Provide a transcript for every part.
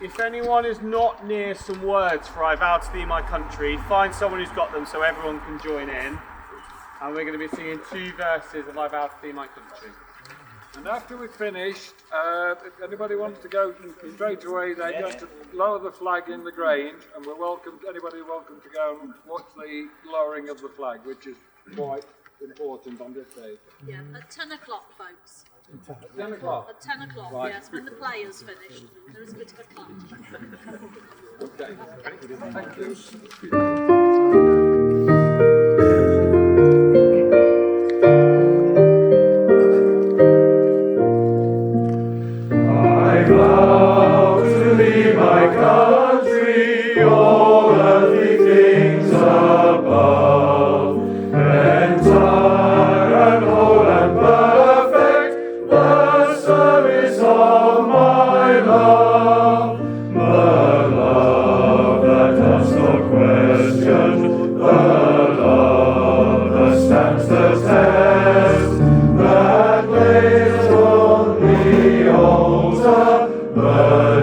If anyone is not near some words for I Vow to Thee My Country, find someone who's got them so everyone can join in. And we're going to be singing 2 verses of I Vow to Thee My Country. And after we've finished, if anybody wants to go straight away, they're going to lower the flag in the Grange, and anybody welcome to go and watch the lowering of the flag, which is quite important on this day. Yeah, at 10 o'clock, folks. 10 o'clock? At 10 o'clock, Right. yes, when the players finish. There is a bit of a clap. Okay. Thank you. I vow to thee, my country, all earthly things above, entire and whole and perfect, the service of my love, the love that does not question, the love that stands the test, that blazes on the altar, the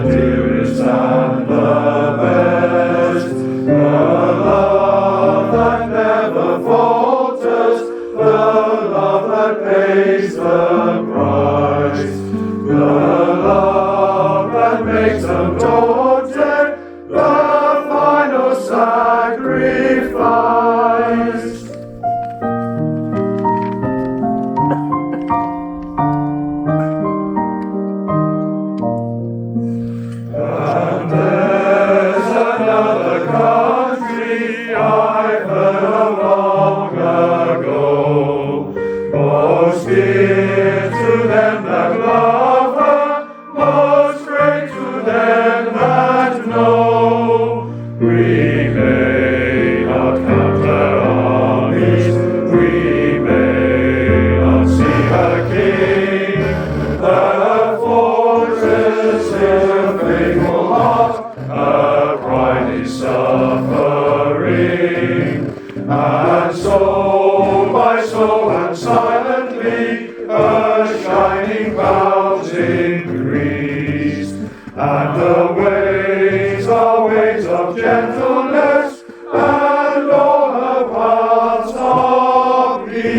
dearest and the best, the love that never falters, the love that pays the price, the love that makes undaunted the final sacrifice. And there's another country I've heard of long ago, most dear to them that love her, most great to them that know. We may not count her armies, we may not see her king, her fortress is a faithful heart, her pride is suffering, and soul by soul and silently her shining bounds increase, and the ways are ways of gentleness, and all her paths of peace.